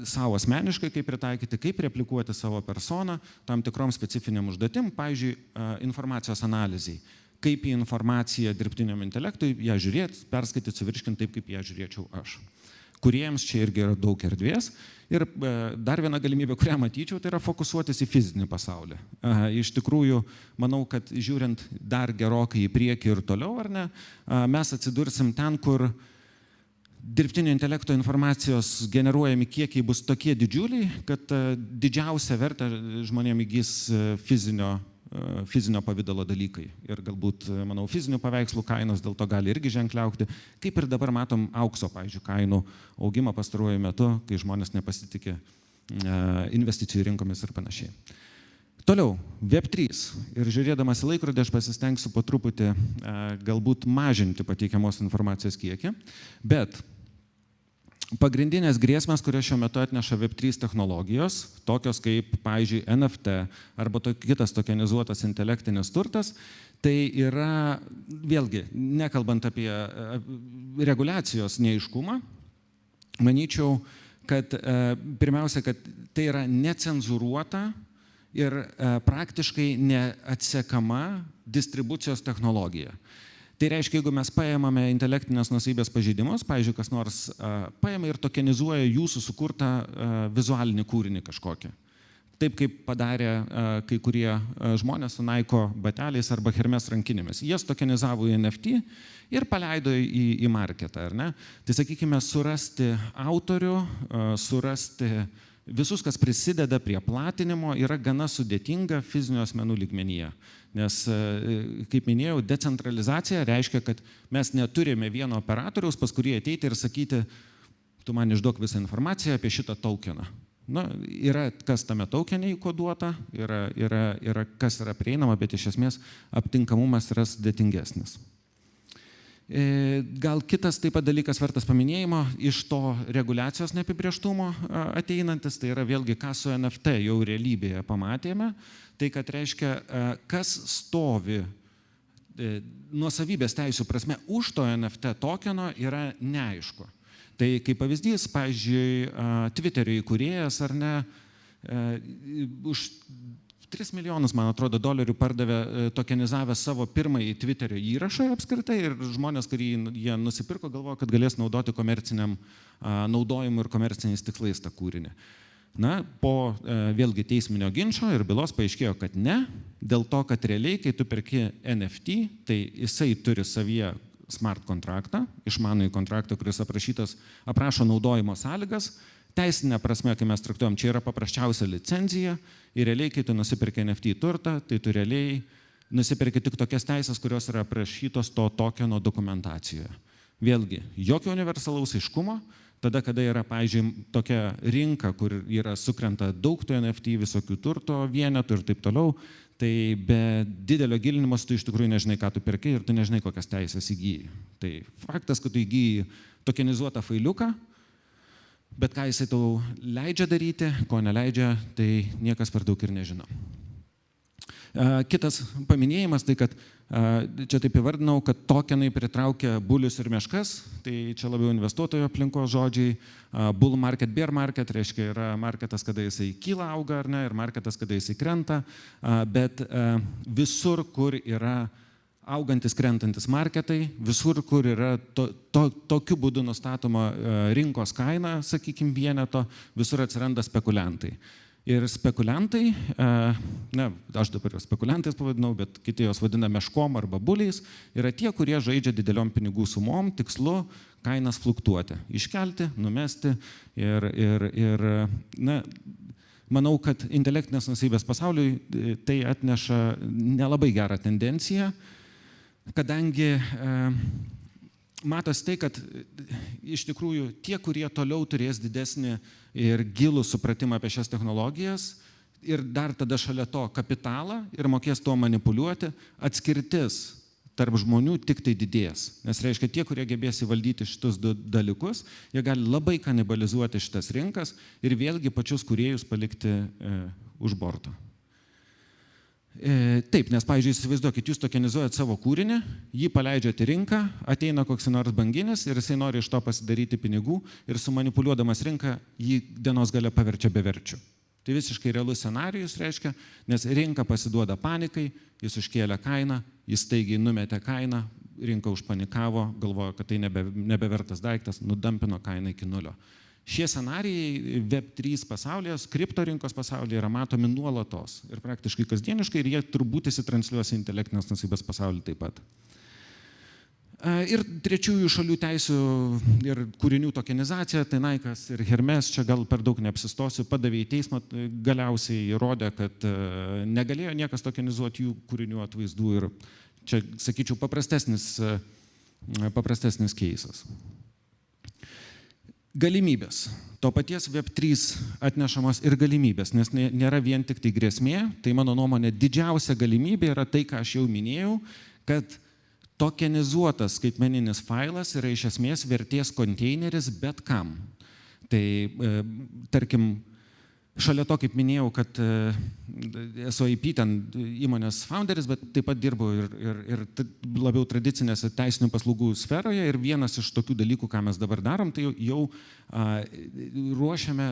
savo asmeniškai kaip pritaikyti, kaip replikuoti savo personą tam tikrom specifiniam užduotim, pavyzdžiui, informacijos analizai. Kaip į informaciją dirbtiniam intelektui ją žiūrėti, perskaityti, suvirškinti taip, kaip ją žiūrėčiau aš. Kūrėjams čia irgi yra daug erdvės. Ir dar viena galimybė, kurią matyčiau, tai yra fokusuotis į fizinį pasaulį. Iš tikrųjų, manau, kad žiūrint dar gerokai į priekį ir toliau, ar ne, mes atsidursim ten, kur dirbtinio intelekto informacijos generuojami kiekiai bus tokie didžiuliai, kad didžiausią vertę žmonėms įgys fizinio pavydalo dalykai. Ir galbūt, manau, fizinių paveikslų kainos dėl to gali irgi ženkliai augti. Kaip ir dabar matom aukso, pavyzdžiui, kainų augimą pastaruoju metu, kai žmonės nepasitikė investicijų rinkomis ir panašiai. Toliau, Web3. Ir žiūrėdamas į laikrodį, aš pasistengsiu po truputį galbūt mažinti pateikiamos informacijos kiekį, bet pagrindinės grėsmės, kurias šiuo metu atneša Web3 technologijos, tokios kaip, pavyzdžiui, NFT arba kitas tokenizuotas intelektinis turtas, tai yra, vėlgi, nekalbant apie reguliacijos neaiškumą, manyčiau, kad pirmiausia, kad tai yra necenzūruota ir praktiškai neatsekama distribucijos technologija. Tai reiškia, jeigu mes paėmame intelektinės nuosavybės pažeidimus, pavyzdžiui, kas nors paėmė ir tokenizuoja jūsų sukurtą vizualinį kūrinį kažkokį. Taip kaip padarė kai kurie žmonės su Nike bateliais arba Hermes rankinėmis. Jie tokenizavo į NFT ir paleido į marketą, ar ne? Tai sakykime, surasti autorių, surasti visus, kas prisideda prie platinimo, yra gana sudėtinga fizinių asmenų lygmenyje. Nes, kaip minėjau, decentralizacija reiškia, kad mes neturime vieno operatoriaus, pas kurį ateiti ir sakyti, tu man išduok visą informaciją apie šitą tokeną. Yra kas tame tokene įkoduota, yra kas yra prieinama, bet iš esmės aptinkamumas yra sudėtingesnis. Gal kitas taip pat dalykas vertas paminėjimo, iš to reguliacijos neapibrėžtumo ateinantis, tai yra vėlgi, ką su NFT jau realybėje pamatėme, tai kad reiškia, kas stovi nuosavybės teisių prasme už to NFT tokeno yra neaišku. Tai kaip pavyzdys, pavyzdžiui, Twitterio įkūrėjas ar ne, už 3 milijonus, man atrodo, dolerių pardavė tokenizavę savo pirmąjį Twitterio įrašą apskritai ir žmonės, kurį jie nusipirko, galvojo, kad galės naudoti komerciniam naudojimui ir komerciniais tikslais tą kūrinį. Po vėlgi teisminio ginčo ir bylos paaiškėjo, kad ne, dėl to, kad realiai, kai tu perki NFT, tai jisai turi savyje smart kontraktą, išmanųjį kontraktą, kuris aprašo naudojimo sąlygas. Teisinė prasme, kai mes traktuojam, čia yra paprasčiausia licenzija ir realiai, kai tu nusipirki NFT turtą, tai tu realiai nusipirki tik tokias teisės, kurios yra aprašytos to tokeno dokumentacijoje. Vėlgi, jokio universalaus aiškumo, tada, kada yra, pavyzdžiui, tokia rinka, kur yra sukrenta daug tų NFT, visokių turto vienetų ir taip toliau, tai be didelio gilinimas tu iš tikrųjų nežinai, ką tu perki ir tu nežinai, kokias teisės įgyji. Tai faktas, kad tu įgyji tokenizuotą failiuką, bet ką jisai tau leidžia daryti, ko neleidžia, tai niekas per daug ir nežino. Kitas paminėjimas, tai kad čia taip įvardinau, kad tokenai pritraukia bulius ir meškas, tai čia labiau investuotojo aplinkos žodžiai. Bull market, bear market, reiškia yra marketas, kada jisai kyla, auga ar ne, ir marketas, kada jisai krenta, bet visur, kur yra augantis, krentantis marketai, visur, kur yra tokiu būdu nustatoma rinkos kaina, sakykime, vieneto, visur atsiranda spekuliantai. Ir spekuliantai, aš dabar juos spekuliantais pavadinau, bet kiti juos vadina meškom arba buliais, yra tie, kurie žaidžia dideliom pinigų sumom, tikslu kainas fluktuoti, iškelti, numesti ir manau, kad intelektinės nuosavybės pasauliui tai atneša nelabai gerą tendenciją, kadangi matos tai, kad iš tikrųjų tie, kurie toliau turės didesnį ir gilų supratimą apie šias technologijas ir dar tada šalia to kapitalą ir mokės tuo manipuliuoti, atskirtis tarp žmonių tik tai didės. Nes reiškia, tie, kurie gebės įvaldyti šitus du dalykus, jie gali labai kanibalizuoti šitas rinkas ir vėlgi pačius kūrėjus palikti už borto. Taip, nes, pavyzdžiui, įsivaizduokit, jūs tokenizuojat savo kūrinį, jį paleidžiate į rinką, ateina koks nors banginis ir jisai nori iš to pasidaryti pinigų ir sumanipuliuodamas rinką jį dienos gale paverčia beverčiu. Tai visiškai realus scenarijus reiškia, nes rinka pasiduoda panikai, jis užkėlė kainą, jis staigiai numetė kainą, rinka užpanikavo, galvojo, kad tai nebevertas daiktas, nudampino kainą iki nulio. Šie scenarijai Web3 pasaulyje, kripto rinkos pasaulyje yra matomi nuolatos ir praktiškai kasdieniškai ir jie turbūt įsitransliuos į intelektinės nuosavybės pasaulį taip pat. Ir trečiųjų šalių teisių ir kūrinių tokenizacija, tai Nike'as ir Hermes, čia gal per daug neapsistosiu, padavė į teismą, galiausiai įrodė, kad negalėjo niekas tokenizuoti jų kūrinių atvaizdų ir čia, sakyčiau, paprastesnis keisas. Galimybės. To paties Web3 atnešamos ir galimybės, nes nėra vien tik tai grėsmė, tai mano nuomonė didžiausia galimybė yra tai, ką aš jau minėjau, kad tokenizuotas skaitmeninis failas yra iš esmės vertės konteineris bet kam. Tai, tarkim, šalia to, kaip minėjau, kad esu IP ten įmonės founderis, bet taip pat dirbu ir labiau tradicinėse teisinių paslaugų sferoje ir vienas iš tokių dalykų, ką mes dabar darom, tai jau ruošiame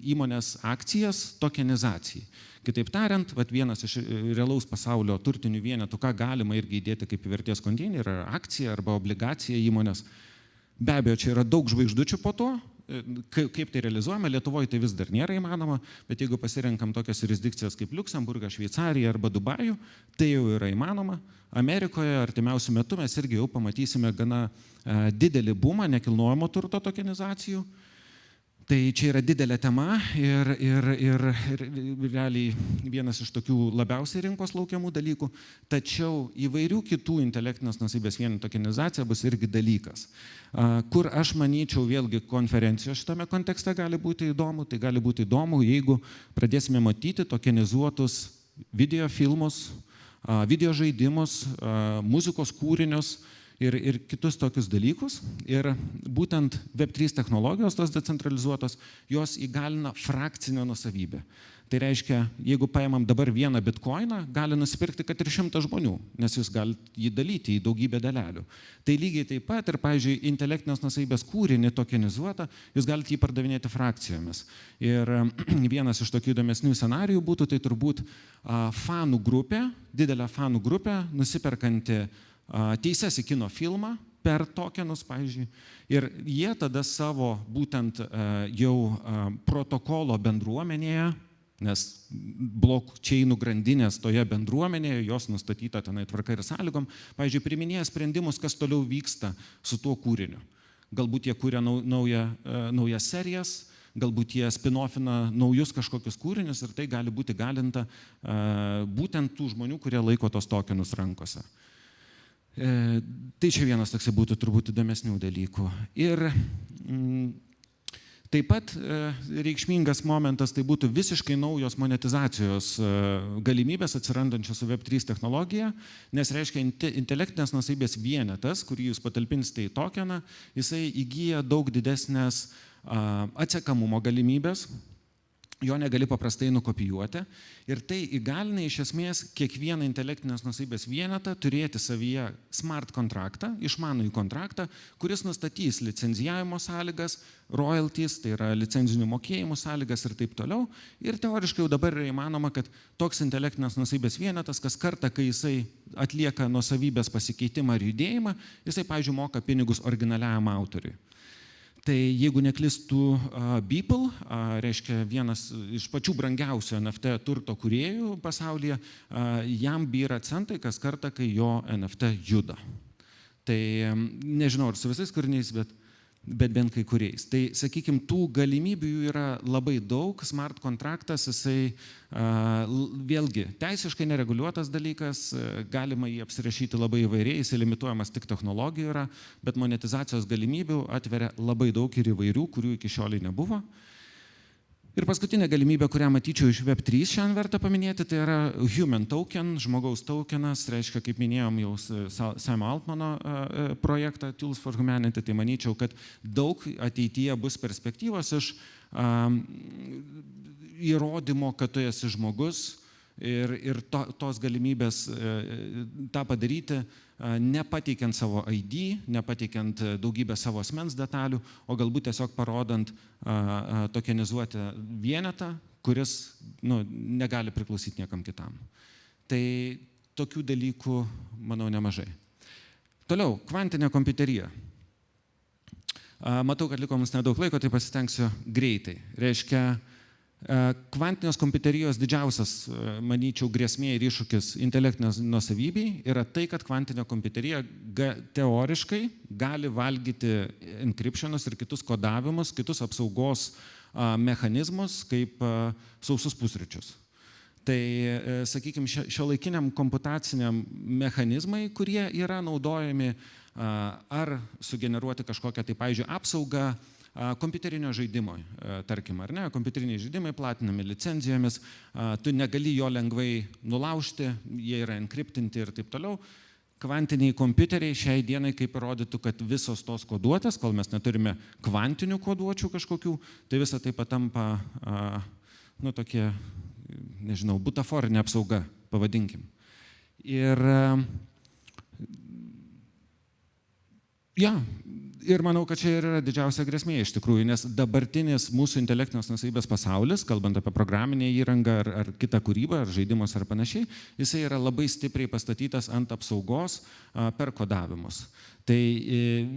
įmonės akcijas tokenizacijai. Kitaip tariant, vienas iš realaus pasaulio turtinių vienetų, ką galima irgi įdėti kaip vertės konteinerį, yra akcija arba obligacija įmonės. Be abejo, čia yra daug žvaigždučių po to, kaip tai realizuojame, Lietuvoje tai vis dar nėra įmanoma, bet jeigu pasirenkam tokias jurisdikcijas kaip Liuksemburgas, Šveicarija arba Dubajų, tai jau yra įmanoma. Amerikoje artimiausiu metu mes irgi jau pamatysime gana didelį bumą nekilnojamo turto tokenizacijų. Tai čia yra didelė tema ir realiai vienas iš tokių labiausiai rinkos laukiamų dalykų, tačiau įvairių kitų intelektinės nuosavybės vienetų tokenizacija bus irgi dalykas. Kur aš manyčiau vėlgi konferencijos šitame kontekste gali būti įdomu, tai gali būti įdomu, jeigu pradėsime matyti tokenizuotus video filmus, video žaidimus, muzikos kūrinius, ir kitus tokius dalykus. Ir būtent Web3 technologijos, tos decentralizuotos, jos įgalina frakcinę nuosavybę. Tai reiškia, jeigu paimam dabar vieną bitkoiną, gali nusipirkti kad ir 100 žmonių, nes jūs galite jį dalyti į daugybę dalelių. Tai lygiai taip pat ir, pavyzdžiui, intelektinės nuosavybės kūrinį tokenizuotą, jūs galite jį pardavinėti frakcijomis. Ir vienas iš tokių įdomesnių scenarijų būtų, tai turbūt fanų grupė, didelė fanų grupė, nusiperkanti teises į kino filmą per tokenus, pavyzdžiui, ir jie tada savo būtent jau protokolo bendruomenėje, nes blokčeinų grandinės toje bendruomenėje, jos nustatyta tenai tvarka ir sąlygom, pavyzdžiui, priiminėja sprendimus, kas toliau vyksta su tuo kūriniu. Galbūt jie kūrė naujas serijas, galbūt jie spin-offina naujus kažkokius kūrinius ir tai gali būti galinta būtent tų žmonių, kurie laiko tos tokenus rankose. Tai čia vienas toksai būtų turbūt įdomesnių dalykų. Ir taip pat reikšmingas momentas tai būtų visiškai naujos monetizacijos galimybės atsirandančios su Web3 technologija, nes reiškia intelektinės nuosavybės vienetas, kurį jūs patalpinsite į tokeną, jisai įgyja daug didesnės atsekamumo galimybės. Jo negali paprastai nukopijuoti ir tai įgalina iš esmės kiekvieną intelektinės nuosavybės vienetą turėti savyje smart kontraktą, išmanųjį kontraktą, kuris nustatys licenzijavimo sąlygas, royalties, tai yra licenzinių mokėjimų sąlygas ir taip toliau. Ir teoriškai jau dabar yra įmanoma, kad toks intelektinės nuosavybės vienetas, kas kartą, kai jisai atlieka nuosavybės pasikeitimą ir judėjimą, jisai, pavyzdžiui, moka pinigus originaliajam autoriui. Tai jeigu neklistų Beeple, reiškia vienas iš pačių brangiausių NFT turto kūrėjų pasaulyje, jam byra centai kas kartą, kai jo NFT juda. Tai nežinau, ar su visais kūriniais, bet bet bent kai kuriais. Tai, sakykime, tų galimybių jų yra labai daug. Smart kontraktas, jisai vėlgi teisiškai nereguliuotas dalykas, galima jį apsirašyti labai įvairiai, jisai limituojamas tik technologijų yra, bet monetizacijos galimybių atveria labai daug ir įvairių, kurių iki šioliai nebuvo. Ir paskutinė galimybė, kurią matyčiau iš Web3 šiandien verta paminėti, tai yra human token, žmogaus tokenas, reiškia, kaip minėjom jau Samo Altmano projektą Tools for Humanity, tai manyčiau, kad daug ateityje bus perspektyvos iš įrodymo, kad tu esi žmogus ir tos galimybės tą padaryti, nepateikiant savo ID, nepateikiant daugybę savo asmens detalių, o galbūt tiesiog parodant tokenizuoti vienetą, kuris negali priklausyti niekam kitam. Tai tokių dalykų, manau, nemažai. Toliau, kvantinė kompiuterija. Matau, kad liko mums nedaug laiko, tai pasistengsiu greitai. Reiškia, kvantinės kompiuterijos didžiausias, manyčiau, grėsmė ir iššūkis intelektinės nuosavybei yra tai, kad kvantinė kompiuterija teoriškai gali valgyti encryptionus ir kitus kodavimus, kitus apsaugos mechanizmus kaip sausus pusryčius. Tai, sakykime, šiuolaikiniam komputaciniam mechanizmai, kurie yra naudojami ar sugeneruoti kažkokią, tai, pavyzdžiui, apsaugą kompiuterinio žaidimo, tarkim, ar ne, kompiuteriniai žaidimai platinami licencijomis, tu negali jo lengvai nulaužti, jie yra encryptinti ir taip toliau. Kvantiniai kompiuteriai šiai dienai, kaip įrodytų, kad visos tos koduotės, kol mes neturime kvantinių koduočių kažkokių, tai visa tai patampa, tokie, nežinau, butaforinė apsauga, pavadinkim. Ir manau, kad čia yra didžiausia grėsmė iš tikrųjų, nes dabartinis mūsų intelektinės nuosavybės pasaulis, kalbant apie programinę įrangą ar kitą kūrybą, ar žaidimus ar panašiai, jisai yra labai stipriai pastatytas ant apsaugos per kodavimus. Tai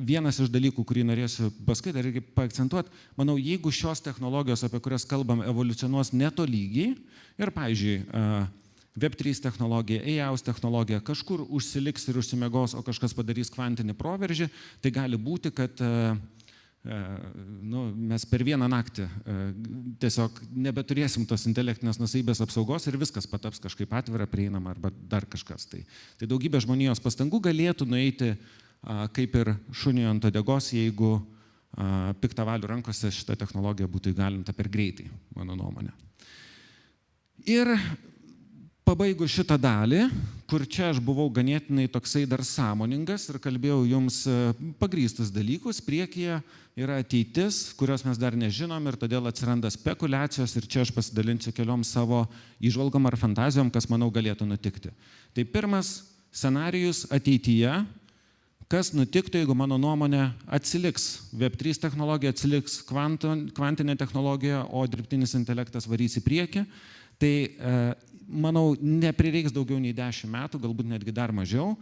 vienas iš dalykų, kurį norėsiu paskui dar irgi paakcentuoti, manau, jeigu šios technologijos, apie kurias kalbam, evoliucionuos netolygiai ir, pavyzdžiui, Web3 technologija, AIAUS technologija kažkur užsiliks ir užsimegos, o kažkas padarys kvantinį proveržį, tai gali būti, kad mes per vieną naktį tiesiog nebeturėsim tos intelektinės nuosavybės apsaugos ir viskas pataps kažkaip atvira, prieinama arba dar kažkas. Tai daugybė žmonijos pastangų galėtų nueiti kaip ir šuniui ant uodegos, jeigu piktavalių rankose šita technologija būtų įgalinta per greitai, mano nuomonė. Ir pabaigus šitą dalį, kur čia aš buvau ganėtinai toksai dar sąmoningas ir kalbėjau jums pagrįstus dalykus, priekyje yra ateitis, kurios mes dar nežinom ir todėl atsiranda spekulacijos ir čia aš pasidalinsiu keliom savo įžvalgom ar fantazijom, kas manau galėtų nutikti. Tai pirmas scenarijus ateityje, kas nutiktų, jeigu mano nuomonė atsiliks Web3 technologija, atsiliks kvantinė technologija, o dirbtinis intelektas varys į priekį, tai manau, neprireiks daugiau nei 10 metų, galbūt netgi dar mažiau,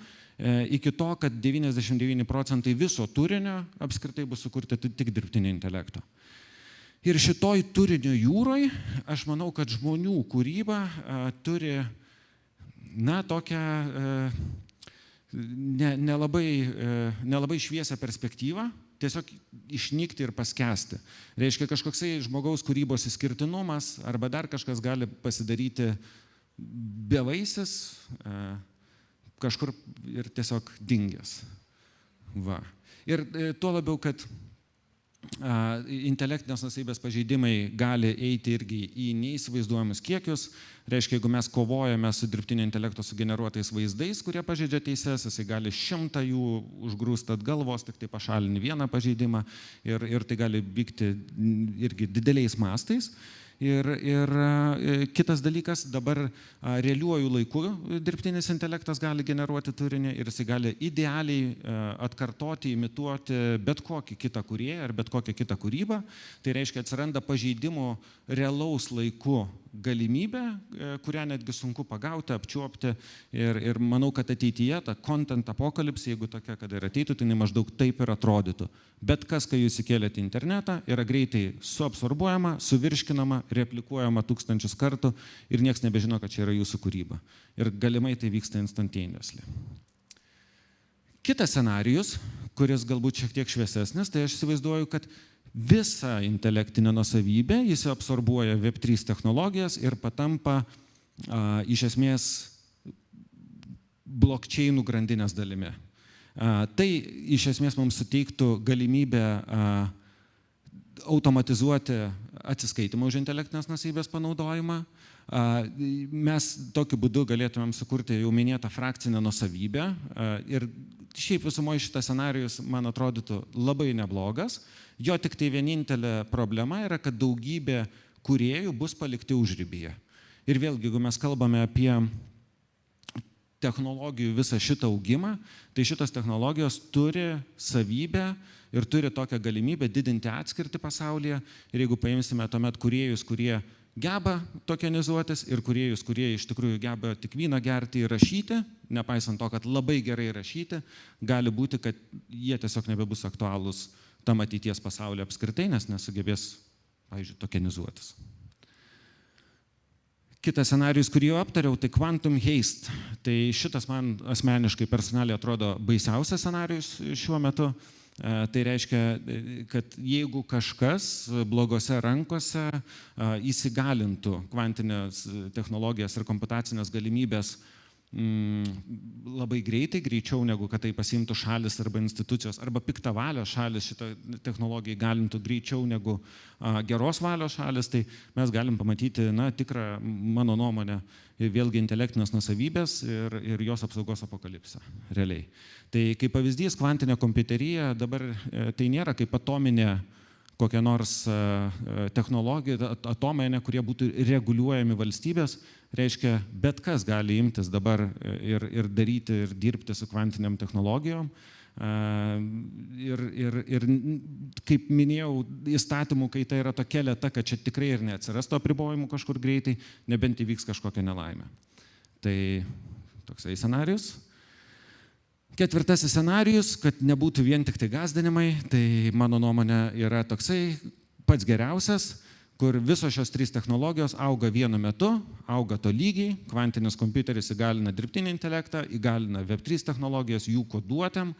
iki to, kad 99% viso turinio apskritai bus sukurti tik dirbtinio intelekto. Ir šitoj turinio jūroj, aš manau, kad žmonių kūryba turi, tokią nelabai šviesią perspektyvą, tiesiog išnykti ir paskęsti. Reiškia, kažkoksai žmogaus kūrybos išskirtinumas arba dar kažkas gali pasidaryti bevaisis, kažkur ir tiesiog dingęs. Va. Ir tuo labiau, kad intelektinės nuosavybės pažeidimai gali eiti irgi į neįsivaizduojamus kiekius. Reiškia, jeigu mes kovojame su dirbtinio intelekto sugeneruotais vaizdais, kurie pažeidžia teises, jisai gali 100 jų užgrūsti atgal, vos tik tai pašalinti vieną pažeidimą ir tai gali vykti irgi dideliais mastais. Ir kitas dalykas, dabar realiuoju laiku dirbtinis intelektas gali generuoti turinį ir jis gali idealiai atkartoti, imituoti bet kokį kitą kūrėją ar bet kokią kitą kūrybą. Tai reiškia, atsiranda pažeidimų realaus laiku galimybė, kurią netgi sunku pagauti, apčiuopti ir manau, kad ateityje ta content apokalipsė, jeigu tokia, kad ir ateitų, tai maždaug taip ir atrodytų. Bet kas, kai jūs įkėlėte į internetą, yra greitai suabsorbuojama, suvirškinama, replikuojama 1000 kartų ir niekas nebežino, kad čia yra jūsų kūryba. Ir galimai tai vyksta instantaneously. Kitas scenarijus, kuris galbūt šiek tiek šviesesnis, tai aš įsivaizduoju, kad visą intelektinę nuosavybę jis absorbuoja Web3 technologijas ir patampa iš esmės blockchainų grandinės dalimi. Tai iš esmės mums suteiktų galimybę automatizuoti atsiskaitimą už intelektinės nuosavybės panaudojimą. Mes tokiu būdu galėtumėm sukurti jau minėtą frakcinę nuosavybę ir šiaip visumoje šitas scenarijus man atrodytų labai neblogas. Jo tik tai vienintelė problema yra, kad daugybė kūrėjų bus palikti užribyje. Ir vėlgi, jeigu mes kalbame apie technologijų visą šitą augimą, tai šitos technologijos turi savybę ir turi tokią galimybę didinti atskirtį pasaulyje. Ir jeigu paimsime tuomet kūrėjus, kurie geba tokenizuotis ir kūrėjus, kurie iš tikrųjų geba tik vyną gerti ir rašyti, nepaisant to, kad labai gerai rašyti, gali būti, kad jie tiesiog nebebus aktualūs tam ateities pasaulyje apskritai, nes nesugebės, pavyzdžiui, tokenizuotis. Kitas scenarijus, kurį jau aptariau, tai quantum haste. Tai šitas man asmeniškai personaliai atrodo baisiausias scenarijus šiuo metu. Tai reiškia, kad jeigu kažkas blogose rankose įsigalintų kvantinės technologijas ir komputacinės galimybės labai greitai, greičiau negu kad tai pasiimtų šalis arba institucijos, arba piktavalios šalis šitą technologiją įgalintų greičiau negu geros valios šalis, tai mes galim pamatyti, tikrą, mano nuomonę, vėlgi intelektinės nuosavybės ir jos apsaugos apokalipsę, realiai. Tai kaip pavyzdys, kvantinė kompiuterija dabar tai nėra kaip atominė kokia nors technologija, atomai, kurie būtų reguliuojami valstybės, reiškia, bet kas gali imtis dabar ir daryti ir dirbti su kvantiniam technologijom. Ir kaip minėjau, įstatymų kaita yra tokia lėta, kad čia tikrai ir neatsirastų apribojimų kažkur greitai, nebent įvyks kažkokia nelaimė. Tai toksai scenarijus. Ketvirtasis scenarijus, kad nebūtų vien tik tai gąsdinimai, tai mano nuomonė yra toksai pats geriausias, kur visos šios trys technologijos auga vienu metu, auga tolygiai, kvantinis kompiuteris įgalina dirbtinį intelektą, įgalina Web3 technologijas, jų koduotėm,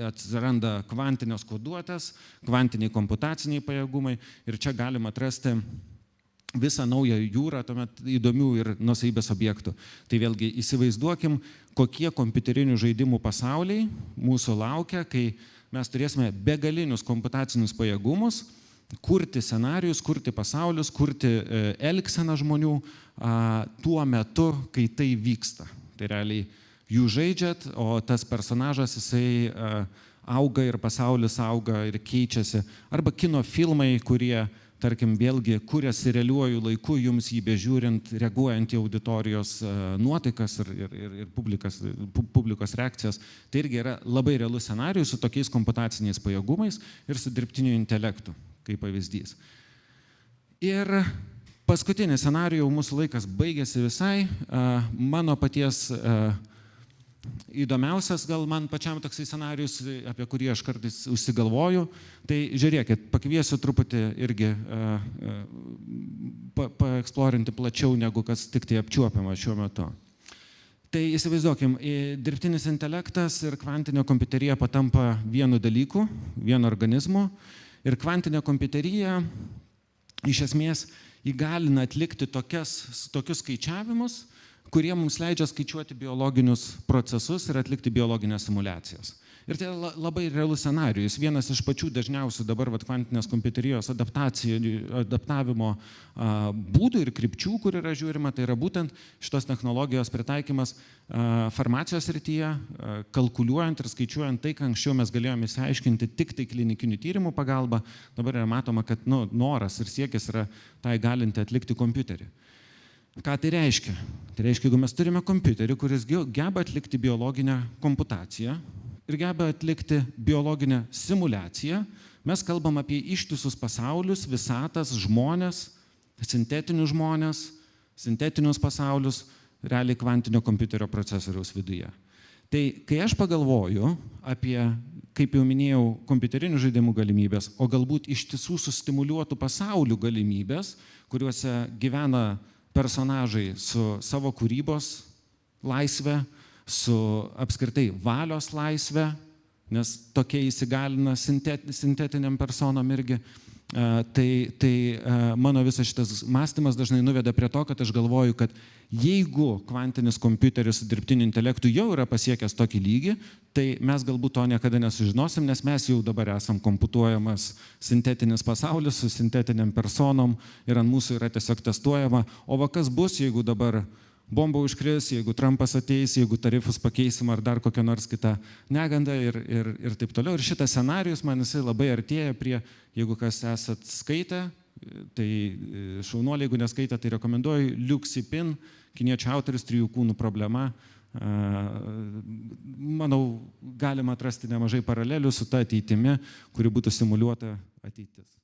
atsiranda kvantinės koduotės, kvantiniai komputaciniai pajėgumai ir čia galima atrasti visą naują jūrą tuomet įdomių ir nuosavybės objektų. Tai vėlgi įsivaizduokim, kokie kompiuterinių žaidimų pasauliai mūsų laukia, kai mes turėsime begalinius komputacinius pajėgumus, kurti scenarijus, kurti pasaulius, kurti elgseną žmonių tuo metu, kai tai vyksta. Tai realiai jūs žaidžiat, o tas personažas jisai auga ir pasaulis auga ir keičiasi. Arba kino filmai, kurie, tarkim, vėlgi kuriasi realiuoju laiku, jums jį bežiūrint, reaguojant į auditorijos nuotaikas ir publikos reakcijas. Tai irgi yra labai realus scenarijus su tokiais komputaciniais pajėgumais ir su dirbtiniu intelektu, kaip pavyzdys. Ir paskutinį scenarijų, mūsų laikas baigėsi visai, mano paties įdomiausias, gal man pačiam toksai scenarijus, apie kurį aš kartais užsigalvoju, tai žiūrėkit, pakviesiu truputį irgi paeksplorinti plačiau, negu kas tik tai apčiuopiama šiuo metu. Tai įsivaizduokim, dirbtinis intelektas ir kvantinė kompiuterija patampa vienu dalyku, vienu organizmu, ir kvantinė kompiuterija iš esmės įgalina atlikti tokius skaičiavimus, kurie mums leidžia skaičiuoti biologinius procesus ir atlikti biologinės simulacijas. Ir tai labai realus scenarijus. Vienas iš pačių dažniausių dabar kvantinės kompiuterijos adaptavimo būdų ir krypčių, kur yra žiūrima, tai yra būtent šitos technologijos pritaikymas farmacijos srityje, kalkuliuojant ir skaičiuojant tai, ką anksčiau mes galėjome išsiaiškinti tik tai klinikinių tyrimų pagalba, dabar yra matoma, kad noras ir siekis yra tai galinti atlikti kompiuterį. Ką tai reiškia? Tai reiškia, jeigu mes turime kompiuterį, kuris geba atlikti biologinę komputaciją ir geba atlikti biologinę simulaciją, mes kalbam apie ištisus pasaulius, visatas, žmonės, sintetinius žmonės, sintetinius pasaulius, realiai kvantinio kompiuterio procesoriaus viduje. Tai kai aš pagalvoju apie, kaip jau minėjau, kompiuterinių žaidimų galimybės, o galbūt ištisų sustimuliuotų pasaulių galimybės, kuriuose gyvena personažai su savo kūrybos laisvė, su apskritai valios laisvė, nes tokie įsigalina sintetiniam personom irgi. Tai mano visas šitas mąstymas dažnai nuveda prie to, kad aš galvoju, kad jeigu kvantinis kompiuteris su dirbtiniu intelektu jau yra pasiekęs tokį lygį, tai mes galbūt to niekada nesužinosim, nes mes jau dabar esam komputuojamas sintetinis pasaulis su sintetiniam personom ir ant mūsų yra tiesiog testuojama. O va kas bus, jeigu dabar bomba užkris, jeigu Trumpas ateis, jeigu tarifus pakeisim ar dar kokią nors kitą negandą ir taip toliau. Ir šitas scenarijus man jisai labai artėja prie, jeigu kas esat skaitę, tai šaunuoliai, jeigu neskaitę, tai rekomenduoju Liu Xipin, kiniečių autorius, 3 kūnų problema. Manau, galima atrasti nemažai paralelių su ta ateitimi, kuri būtų simuliuota ateitis.